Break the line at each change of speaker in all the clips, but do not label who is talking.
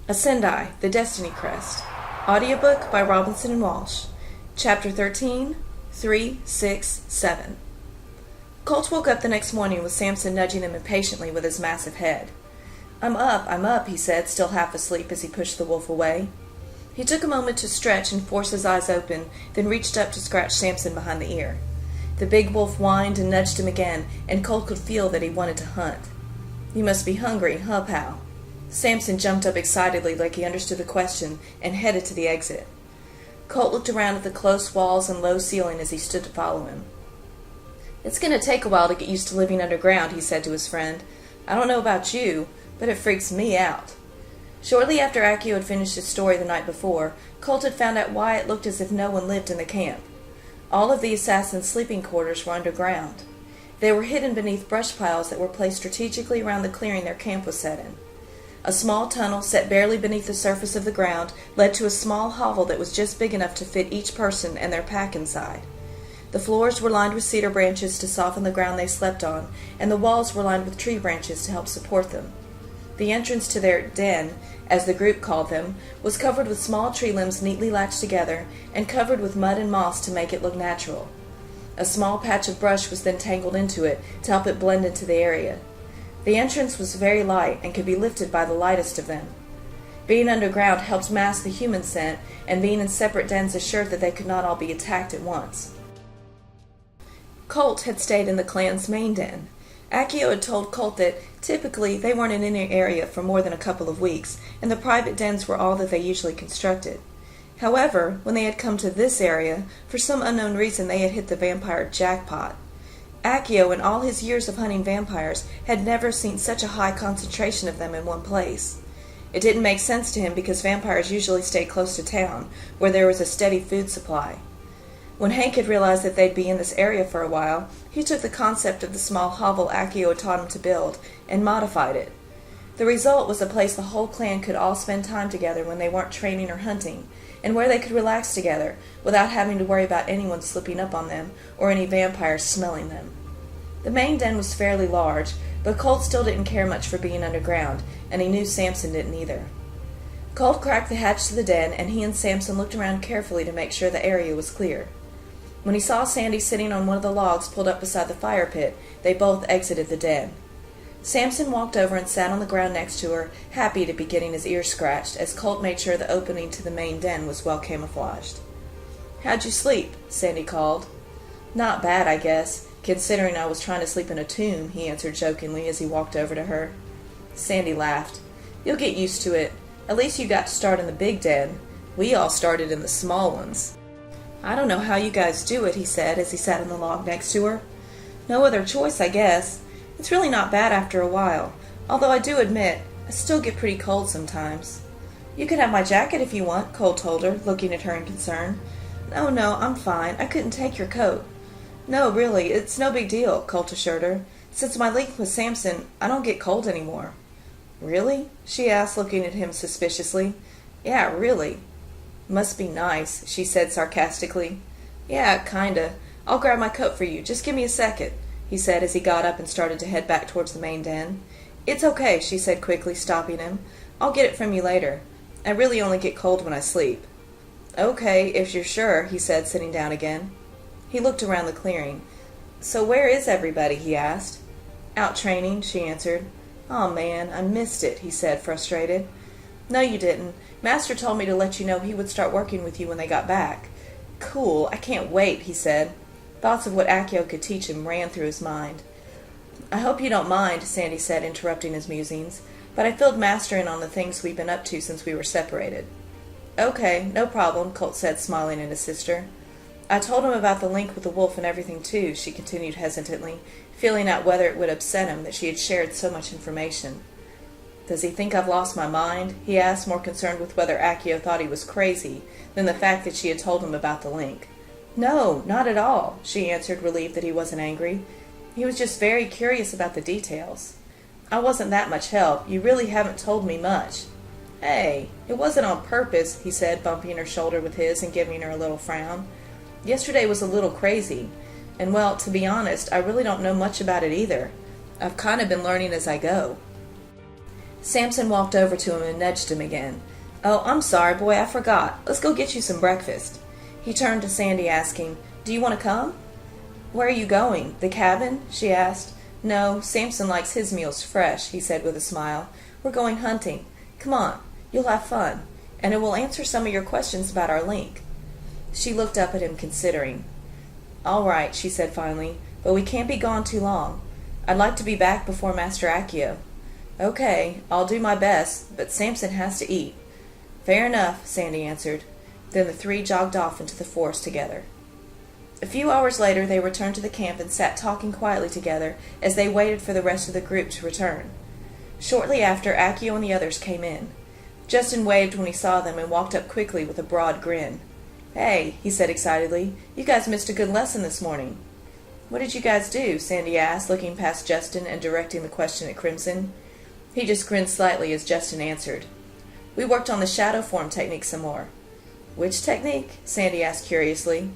Ascendai, the Destiny Crest. Audiobook by Robinson and Walsh. Chapter 13, 3, 6, 7. Colt woke up the next morning with Samson nudging him impatiently with his massive head. I'm up, he said, still half asleep as he pushed the wolf away. He took a moment to stretch and force his eyes open, then reached up to scratch Samson behind the ear. The big wolf whined and nudged him again, and Colt could feel that he wanted to hunt. You must be hungry, huh, pal? Samson jumped up excitedly like he understood the question and headed to the exit. Colt looked around at the close walls and low ceiling as he stood to follow him. It's going to take a while to get used to living underground, he said to his friend. I don't know about you, but it freaks me out. Shortly after Accio had finished his story the night before, Colt had found out why it looked as if no one lived in the camp. All of the assassins' sleeping quarters were underground. They were hidden beneath brush piles that were placed strategically around the clearing their camp was set in. A small tunnel set barely beneath the surface of the ground led to a small hovel that was just big enough to fit each person and their pack inside. The floors were lined with cedar branches to soften the ground they slept on, and the walls were lined with tree branches to help support them. The entrance to their den, as the group called them, was covered with small tree limbs neatly latched together and covered with mud and moss to make it look natural. A small patch of brush was then tangled into it to help it blend into the area. The entrance was very light and could be lifted by the lightest of them. Being underground helped mask the human scent, and being in separate dens assured that they could not all be attacked at once. Colt had stayed in the clan's main den. Accio had told Colt that typically they weren't in any area for more than a couple of weeks, and the private dens were all that they usually constructed. However, when they had come to this area, for some unknown reason they had hit the vampire jackpot. Accio, in all his years of hunting vampires, had never seen such a high concentration of them in one place. It didn't make sense to him because vampires usually stayed close to town, where there was a steady food supply. When Hank had realized that they'd be in this area for a while, he took the concept of the small hovel Accio had taught him to build and modified it. The result was a place the whole clan could all spend time together when they weren't training or hunting, and where they could relax together without having to worry about anyone slipping up on them or any vampires smelling them. The main den was fairly large, but Colt still didn't care much for being underground, and he knew Samson didn't either. Colt cracked the hatch to the den, and he and Samson looked around carefully to make sure the area was clear. When he saw Sandy sitting on one of the logs pulled up beside the fire pit, they both exited the den. Samson walked over and sat on the ground next to her, happy to be getting his ears scratched, as Colt made sure the opening to the main den was well camouflaged. How'd you sleep? Sandy called. Not bad, I guess, considering I was trying to sleep in a tomb, he answered jokingly as he walked over to her. Sandy laughed. You'll get used to it. At least you got to start in the big den. We all started in the small ones. I don't know how you guys do it, he said as he sat on the log next to her. No other choice, I guess. It's really not bad after a while, although I do admit, I still get pretty cold sometimes. You can have my jacket if you want, Colt told her, looking at her in concern. No, I'm fine. I couldn't take your coat. No, really, it's no big deal, Colt assured her. Since my link with Samson, I don't get cold anymore. Really? She asked, looking at him suspiciously. Yeah, really. Must be nice, she said sarcastically. Yeah, kinda. I'll grab my coat for you. Just give me a second, he said as he got up and started to head back towards the main den. It's okay, she said quickly, stopping him. I'll get it from you later. I really only get cold when I sleep. Okay, if you're sure, he said, sitting down again. He looked around the clearing. So where is everybody? He asked. Out training, she answered. Oh man, I missed it, he said, frustrated. No, you didn't. Master told me to let you know he would start working with you when they got back. Cool, I can't wait, he said. Thoughts of what Accio could teach him ran through his mind. I hope you don't mind, Sandy said, interrupting his musings, but I filled Master in on the things we've been up to since we were separated. Okay, no problem, Colt said, smiling at his sister. I told him about the link with the wolf and everything too, she continued hesitantly, feeling out whether it would upset him that she had shared so much information. Does he think I've lost my mind? He asked, more concerned with whether Accio thought he was crazy than the fact that she had told him about the link. No, not at all, she answered, relieved that he wasn't angry. He was just very curious about the details. I wasn't that much help. You really haven't told me much. Hey, it wasn't on purpose, he said, bumping her shoulder with his and giving her a little frown. Yesterday was a little crazy, and well, to be honest, I really don't know much about it either. I've kind of been learning as I go. Samson walked over to him and nudged him again. "Oh, I'm sorry, boy, I forgot. Let's go get you some breakfast." He turned to Sandy, asking, "Do you want to come?" "Where are you going? The cabin?" she asked. "No, Samson likes his meals fresh," he said with a smile. "We're going hunting. Come on, you'll have fun, and it will answer some of your questions about our link." She looked up at him, considering. "All right," she said finally, "but we can't be gone too long. I'd like to be back before Master Accio." "Okay, I'll do my best, but Samson has to eat." "Fair enough," Sandy answered. Then the three jogged off into the forest together. A few hours later they returned to the camp and sat talking quietly together as they waited for the rest of the group to return. Shortly after, Accio and the others came in. Justin waved when he saw them and walked up quickly with a broad grin. "Hey," he said excitedly, "you guys missed a good lesson this morning." "What did you guys do?" Sandy asked, looking past Justin and directing the question at Crimson. He just grinned slightly as Justin answered. "We worked on the shadow form technique some more." "Which technique?" Sandy asked curiously.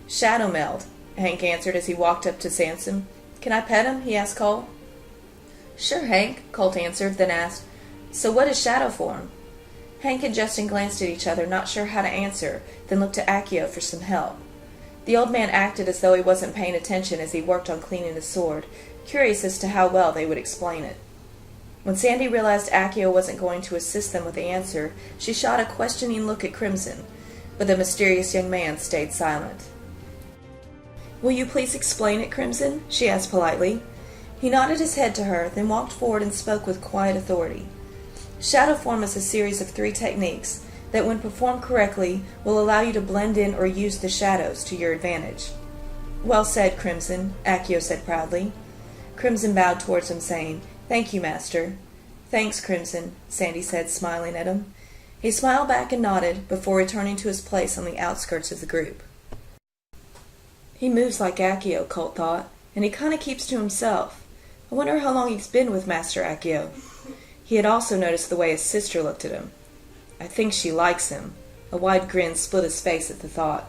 "Shadow meld," Hank answered as he walked up to Samson. "Can I pet him?" he asked Colt. "Sure, Hank," Colt answered, then asked, "So what is shadow form?" Hank and Justin glanced at each other, not sure how to answer, then looked to Accio for some help. The old man acted as though he wasn't paying attention as he worked on cleaning his sword, curious as to how well they would explain it. When Sandy realized Accio wasn't going to assist them with the answer, she shot a questioning look at Crimson, but the mysterious young man stayed silent. "Will you please explain it, Crimson?" she asked politely. He nodded his head to her, then walked forward and spoke with quiet authority. Shadow form is a series of 3 techniques that, when performed correctly, will allow you to blend in or use the shadows to your advantage. "Well said, Crimson," Accio said proudly. Crimson bowed towards him, saying, "Thank you, Master." "Thanks, Crimson," Sandy said, smiling at him. He smiled back and nodded before returning to his place on the outskirts of the group. He moves like Accio, Colt thought, and he kind of keeps to himself. I wonder how long he's been with Master Accio. He had also noticed the way his sister looked at him. I think she likes him. A wide grin split his face at the thought.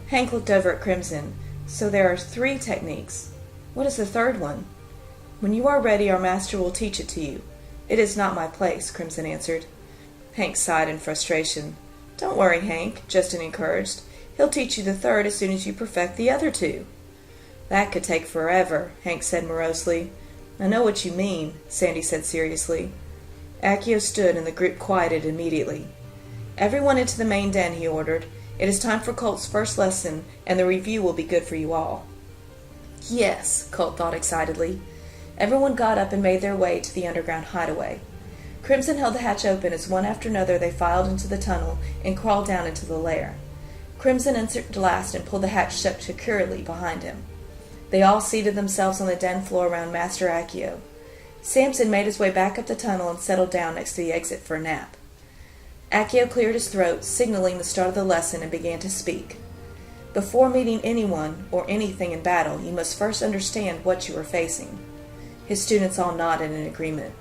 Hank looked over at Crimson. "So there are 3 techniques. What is the 3rd one?" "When you are ready, our master will teach it to you. It is not my place," Crimson answered. Hank sighed in frustration. "Don't worry, Hank," Justin encouraged. "He'll teach you the 3rd as soon as you perfect the other 2. "That could take forever," Hank said morosely. "I know what you mean," Sandy said seriously. Accio stood and the group quieted immediately. "Everyone into the main den," he ordered. "It is time for Colt's first lesson, and the review will be good for you all." "Yes," Colt thought excitedly. Everyone got up and made their way to the underground hideaway. Crimson held the hatch open as one after another they filed into the tunnel and crawled down into the lair. Crimson entered last and pulled the hatch shut securely behind him. They all seated themselves on the den floor around Master Accio. Samson made his way back up the tunnel and settled down next to the exit for a nap. Accio cleared his throat, signaling the start of the lesson, and began to speak. "Before meeting anyone or anything in battle, you must first understand what you are facing." His students all nodded in agreement.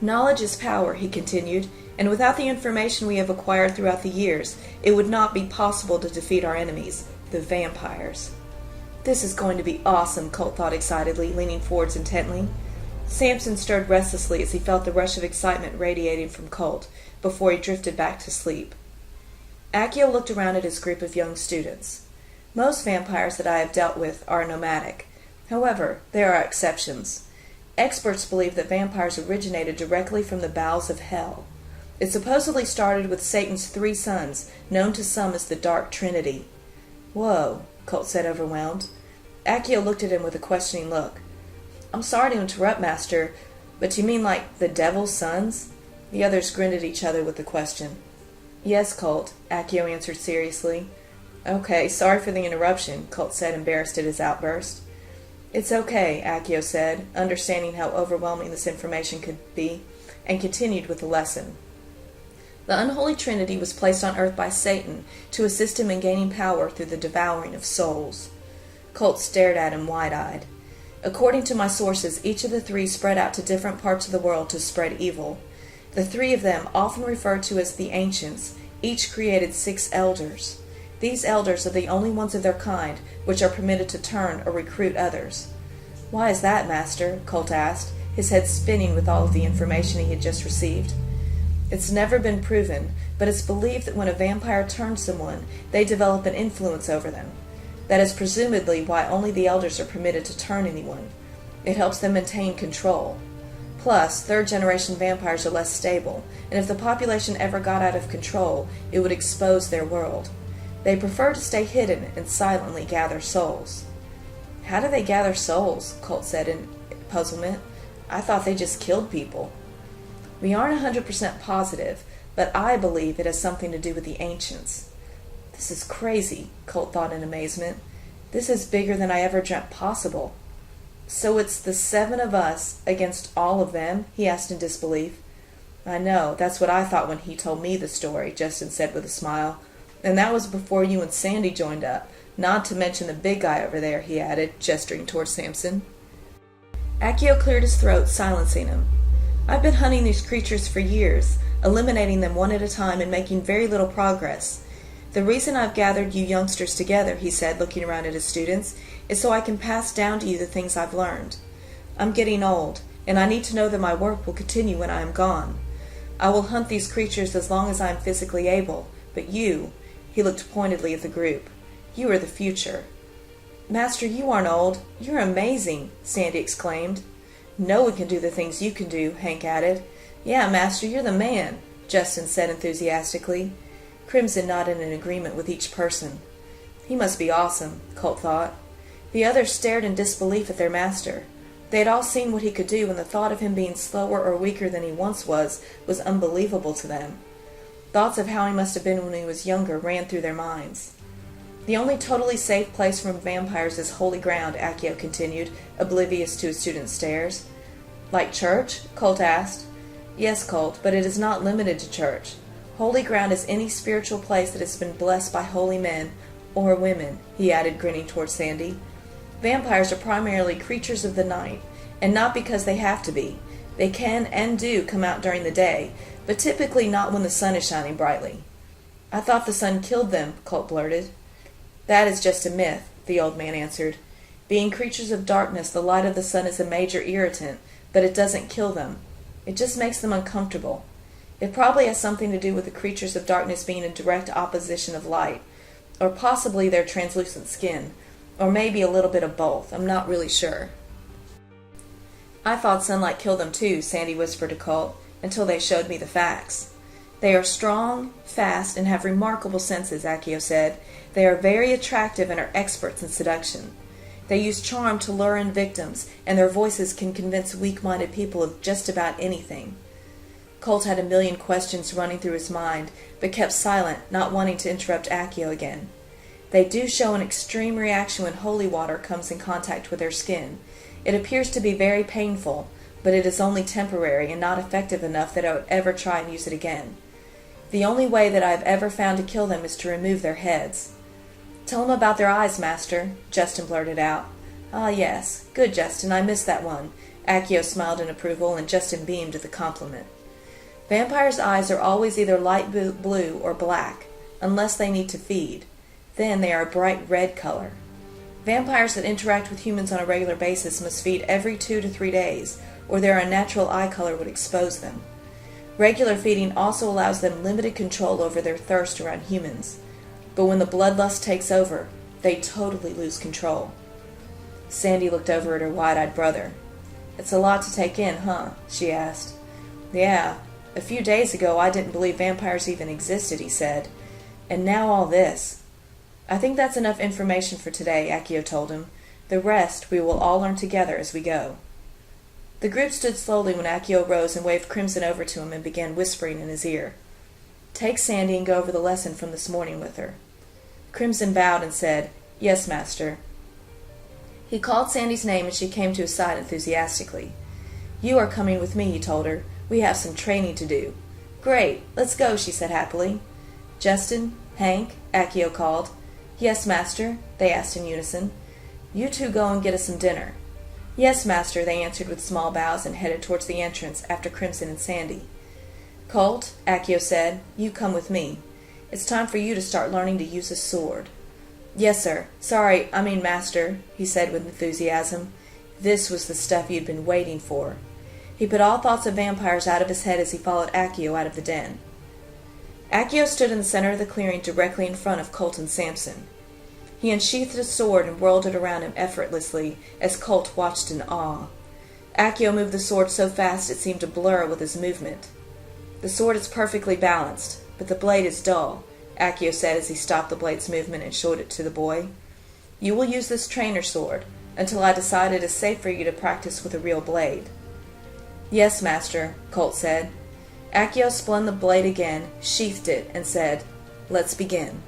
"Knowledge is power," he continued, "and without the information we have acquired throughout the years, it would not be possible to defeat our enemies, the vampires." "This is going to be awesome," Colt thought excitedly, leaning forwards intently. Samson stirred restlessly as he felt the rush of excitement radiating from Colt before he drifted back to sleep. Accio looked around at his group of young students. "Most vampires that I have dealt with are nomadic. However, there are exceptions. Experts believe that vampires originated directly from the bowels of hell. It supposedly started with Satan's 3 sons, known to some as the Dark Trinity." "Whoa," Colt said, overwhelmed. Accio looked at him with a questioning look. "I'm sorry to interrupt, Master, but you mean like the devil's sons?" The others grinned at each other with the question. "Yes, Colt," Accio answered seriously. "Okay, sorry for the interruption," Colt said, embarrassed at his outburst. "It's okay," Accio said, understanding how overwhelming this information could be, and continued with the lesson. The unholy trinity was placed on earth by Satan to assist him in gaining power through the devouring of souls. Colt stared at him wide-eyed. "According to my sources, each of the 3 spread out to different parts of the world to spread evil. The 3 of them, often referred to as the Ancients, each created 6 elders. These elders are the only ones of their kind which are permitted to turn or recruit others." "Why is that, Master?" Colt asked, his head spinning with all of the information he had just received. It's never been proven, but it's believed that when a vampire turns someone, they develop an influence over them. That is presumably why only the elders are permitted to turn anyone. It helps them maintain control. Plus, third-generation vampires are less stable, and if the population ever got out of control, it would expose their world. They prefer to stay hidden and silently gather souls. How do they gather souls? Colt said in puzzlement. I thought they just killed people. We aren't 100% positive, but I believe it has something to do with the ancients. This is crazy, Colt thought in amazement. This is bigger than I ever dreamt possible. So it's the 7 of us against all of them? He asked in disbelief. I know, that's what I thought when he told me the story, Justin said with a smile. And that was before you and Sandy joined up, not to mention the big guy over there, he added, gesturing towards Samson. Accio cleared his throat, silencing him. I've been hunting these creatures for years, eliminating them one at a time and making very little progress. The reason I've gathered you youngsters together, he said, looking around at his students, is so I can pass down to you the things I've learned. I'm getting old, and I need to know that my work will continue when I am gone. I will hunt these creatures as long as I am physically able, but you, he looked pointedly at the group, you are the future. Master, you aren't old. You're amazing, Sandy exclaimed. No one can do the things you can do, Hank added. Yeah, Master, you're the man, Justin said enthusiastically. Crimson nodded in agreement with each person. He must be awesome, Colt thought. The others stared in disbelief at their master. They had all seen what he could do, and the thought of him being slower or weaker than he once was unbelievable to them. Thoughts of how he must have been when he was younger ran through their minds. The only totally safe place from vampires is holy ground, Accio continued, oblivious to his students' stares. Like church? Colt asked. Yes, Colt, but it is not limited to church. Holy ground is any spiritual place that has been blessed by holy men, or women, he added, grinning towards Sandy. Vampires are primarily creatures of the night, and not because they have to be. They can and do come out during the day, but typically not when the sun is shining brightly. I thought the sun killed them, Colt blurted. That is just a myth, the old man answered. Being creatures of darkness, the light of the sun is a major irritant, but it doesn't kill them. It just makes them uncomfortable. It probably has something to do with the creatures of darkness being in direct opposition of light, or possibly their translucent skin, or maybe a little bit of both. I'm not really sure. I thought sunlight killed them too, Sandy whispered to Colt, until they showed me the facts. They are strong, fast, and have remarkable senses, Accio said. They are very attractive and are experts in seduction. They use charm to lure in victims, and their voices can convince weak-minded people of just about anything. Colt had a million questions running through his mind, but kept silent, not wanting to interrupt Accio again. They do show an extreme reaction when holy water comes in contact with their skin. It appears to be very painful, but it is only temporary and not effective enough that I would ever try and use it again. The only way that I have ever found to kill them is to remove their heads. Tell them about their eyes, Master, Justin blurted out. Ah, yes. Good, Justin, I missed that one. Accio smiled in approval, and Justin beamed at the compliment. Vampires' eyes are always either light blue or black, unless they need to feed. Then they are a bright red color. Vampires that interact with humans on a regular basis must feed every 2 to 3 days, or their unnatural eye color would expose them. Regular feeding also allows them limited control over their thirst around humans. But when the bloodlust takes over, they totally lose control. Sandy looked over at her wide-eyed brother. It's a lot to take in, huh? She asked. Yeah. A few days ago I didn't believe vampires even existed, he said. And now all this. I think that's enough information for today, Accio told him. The rest we will all learn together as we go. The group stood slowly when Accio rose and waved Crimson over to him and began whispering in his ear. Take Sandy and go over the lesson from this morning with her. Crimson bowed and said, Yes, Master. He called Sandy's name and she came to his side enthusiastically. You are coming with me, he told her. We have some training to do. Great, let's go, she said happily. Justin, Hank, Accio called. Yes, Master, they asked in unison. You two go and get us some dinner. Yes, Master, they answered with small bows and headed towards the entrance after Crimson and Sandy. Colt, Accio said, you come with me. It's time for you to start learning to use a sword. Yes, sir. Master, he said with enthusiasm. This was the stuff he had been waiting for. He put all thoughts of vampires out of his head as he followed Accio out of the den. Accio stood in the center of the clearing directly in front of Colt and Samson. He unsheathed his sword and whirled it around him effortlessly as Colt watched in awe. Accio moved the sword so fast it seemed to blur with his movement. "The sword is perfectly balanced, but the blade is dull," Accio said as he stopped the blade's movement and showed it to the boy. "You will use this trainer sword until I decide it is safe for you to practice with a real blade." "Yes, master," Colt said. Accio spun the blade again, sheathed it, and said, "Let's begin."